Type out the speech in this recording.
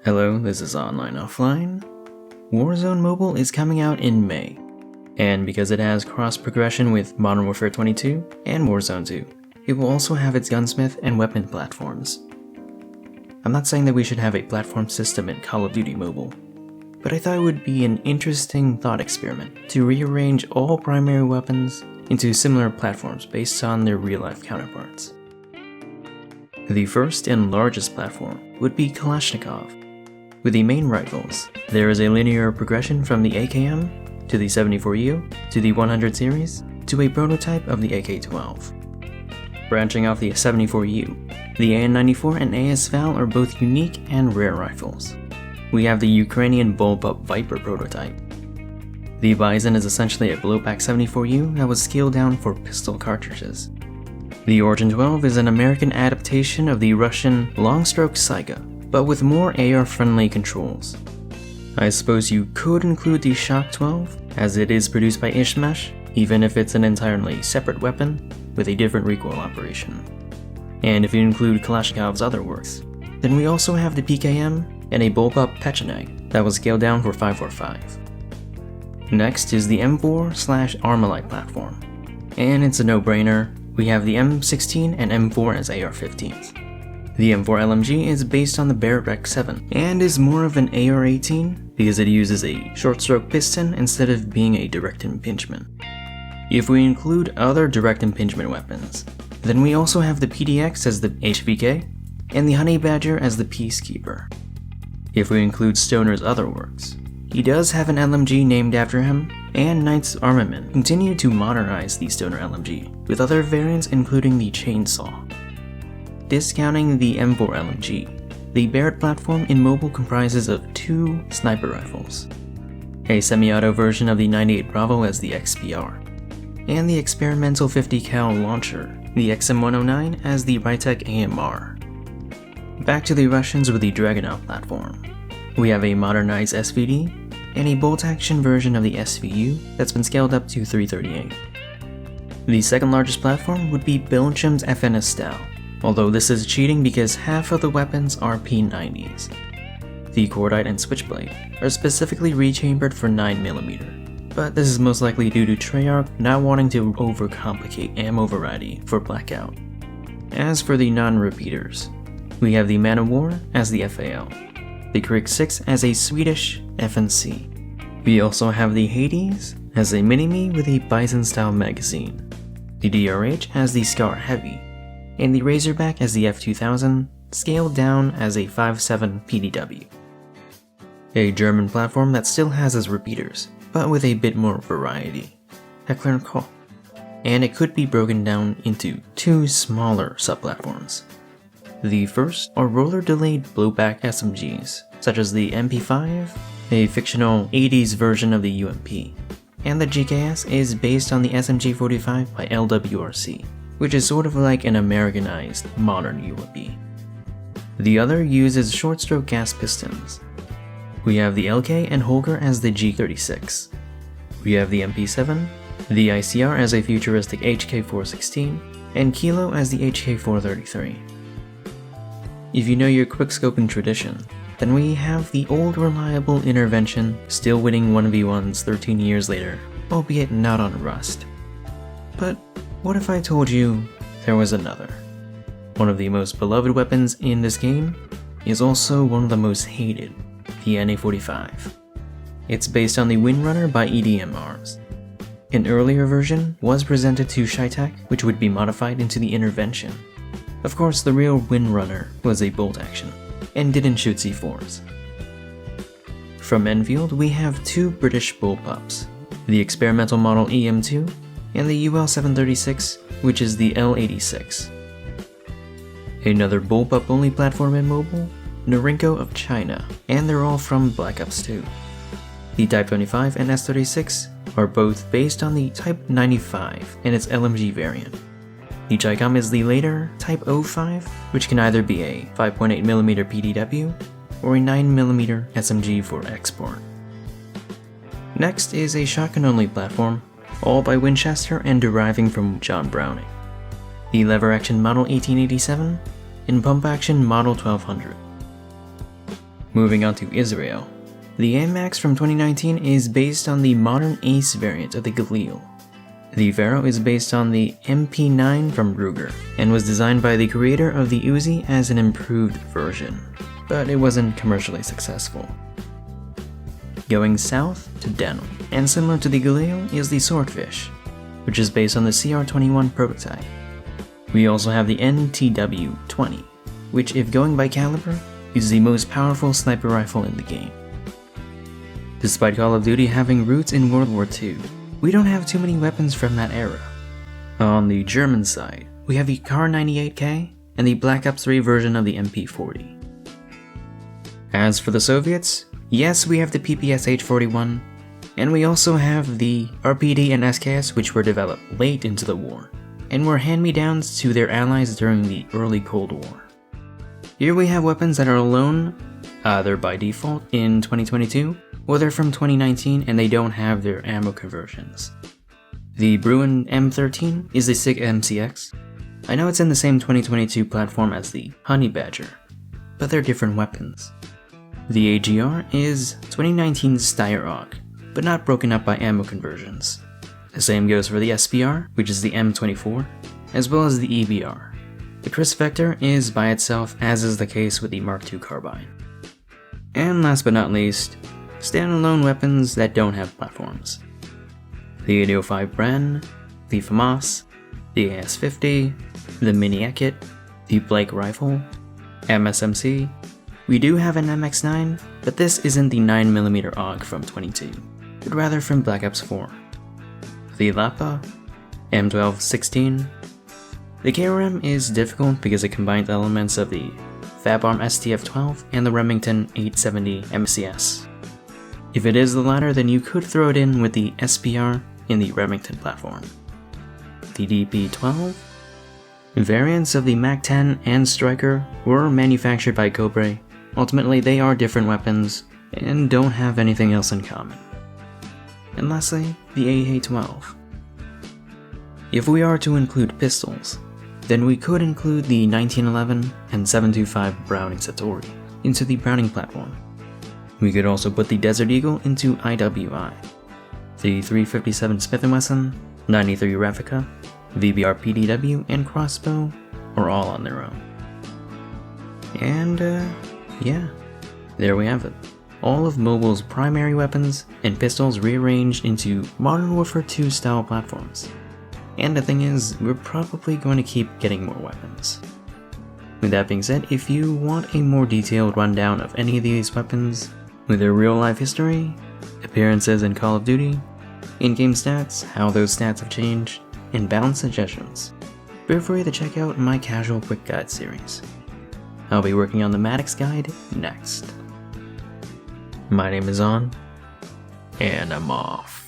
Hello, this is AnlineOffline. Warzone Mobile is coming out in May, and because it has cross-progression with Modern Warfare 22 and Warzone 2, it will also have its gunsmith and weapon platforms. I'm not saying that we should have a platform system in Call of Duty Mobile, but I thought it would be an interesting thought experiment to rearrange all primary weapons into similar platforms based on their real-life counterparts. The first and largest platform would be Kalashnikov. With the main rifles, there is a linear progression from the AKM to the 74U to the 100 series to a prototype of the AK-12. Branching off the 74U, the AN-94 and AS-Val are both unique and rare rifles. We have the Ukrainian bullpup Viper prototype. The Bison is essentially a blowback 74U that was scaled down for pistol cartridges. The Origin 12 is an American adaptation of the Russian Longstroke Saiga, but with more AR-friendly controls. I suppose you could include the Shock 12, as it is produced by Ishmash, even if it's an entirely separate weapon with a different recoil operation. And if you include Kalashnikov's other works, then we also have the PKM and a bullpup Pecheneg that was scaled down for 545. Next is the M4/Armalite platform, and it's a no-brainer. We have the M16 and M4 as AR-15s. The M4 LMG is based on the Barrett Rec 7 and is more of an AR-18 because it uses a short-stroke piston instead of being a direct impingement. If we include other direct impingement weapons, then we also have the PDX as the HVK and the Honey Badger as the Peacekeeper. If we include Stoner's other works, he does have an LMG named after him, and Knight's Armament continue to modernize the Stoner LMG with other variants including the Chainsaw. Discounting the M4 LMG, the Barrett platform in mobile comprises of two sniper rifles, a semi-auto version of the 98 Bravo as the XPR, and the experimental 50 cal launcher, the XM109 as the Rytec AMR. Back to the Russians with the Dragunov platform. We have a modernized SVD and a bolt-action version of the SVU that's been scaled up to 338. The second largest platform would be Belgium's FN Herstal, although this is cheating because half of the weapons are P90s. The Cordite and Switchblade are specifically rechambered for 9mm, but this is most likely due to Treyarch not wanting to overcomplicate ammo variety for Blackout. As for the non-repeaters, we have the Man of War as the FAL, the Krieg 6 as a Swedish FNC. We also have the Hades as a mini-me with a Bison-style magazine, the DRH as the Scar Heavy, and the Razorback as the F2000, scaled down as a 5.7 PDW. A German platform that still has its repeaters, but with a bit more variety, Heckler Koch, and it could be broken down into two smaller subplatforms. The first are roller-delayed blowback SMGs, such as the MP5, a fictional 80s version of the UMP, and the GKS is based on the SMG-45 by LWRC, which is sort of like an Americanized modern UMP. The other uses short-stroke gas pistons. We have the LK and Holger as the G36. We have the MP7, the ICR as a futuristic HK416, and Kilo as the HK433. If you know your quickscoping tradition, then we have the old reliable intervention still winning 1v1s 13 years later, albeit not on Rust. But what if I told you there was another? One of the most beloved weapons in this game is also one of the most hated, the NA-45. It's based on the Windrunner by EDM Arms. An earlier version was presented to CheyTac, which would be modified into the Intervention. Of course, the real Windrunner was a bolt action, and didn't shoot C4s. From Enfield, we have two British bullpups, the experimental model EM2 and the UL-736, which is the L-86. Another bullpup-only platform in mobile, Norinco of China, and they're all from Black Ops 2. The Type 25 and S-36 are both based on the Type 95 and its LMG variant. The Chicom is the later Type 05, which can either be a 5.8mm PDW or a 9mm SMG for export. Next is a shotgun-only platform, all by Winchester and deriving from John Browning. The lever-action Model 1887 and pump-action Model 1200. Moving on to Israel. The AMAX from 2019 is based on the modern Ace variant of the Galil. The Pharaoh is based on the MP9 from Ruger, and was designed by the creator of the Uzi as an improved version, but it wasn't commercially successful. Going south to Denel, and similar to the Galil is the Swordfish, which is based on the CR21 prototype. We also have the NTW-20, which, if going by caliber, is the most powerful sniper rifle in the game. Despite Call of Duty having roots in World War II, we don't have too many weapons from that era. On the German side, we have the Kar 98K and the Black Ops 3 version of the MP40. As for the Soviets, yes, we have the PPSH-41, and we also have the RPD and SKS, which were developed late into the war, and were hand-me-downs to their allies during the early Cold War. Here we have weapons that are alone, either by default in 2022, or they're from 2019 and they don't have their ammo conversions. The Bruin M13 is the SIG MCX. I know it's in the same 2022 platform as the Honey Badger, but they're different weapons. The AGR is 2019's Steyr AUG, but not broken up by ammo conversions. The same goes for the SPR, which is the M24, as well as the EBR. The Chris Vector is by itself, as is the case with the Mark II carbine. And last but not least, standalone weapons that don't have platforms. The 805 Bren, the FAMAS, the AS-50, the Mini Ekit, the Blake Rifle, MSMC. We do have an MX-9, but this isn't the 9mm AUG from 22, but rather from Black Ops 4. The Lapa, M1216. The KRM is difficult because it combines elements of the FabArm STF-12 and the Remington 870 MCS. If it is the latter, then you could throw it in with the SPR in the Remington platform. The DP-12. Variants of the MAC-10 and Striker were manufactured by Cobra. Ultimately, they are different weapons and don't have anything else in common. And lastly, the AA-12. If we are to include pistols, then we could include the 1911 and 725 Browning Satori into the Browning platform. We could also put the Desert Eagle into IWI. The 357 Smith & Wesson, 93 Replica, VBR PDW, and Crossbow are all on their own. And yeah, there we have it. All of Mobile's primary weapons and pistols rearranged into Modern Warfare 2 style platforms. And the thing is, we're probably going to keep getting more weapons. With that being said, if you want a more detailed rundown of any of these weapons, with their real life history, appearances in Call of Duty, in-game stats, how those stats have changed, and balance suggestions, feel free to check out my Casual Quick Guide series. I'll be working on the Maddox Guide next. My name is On, and I'm off.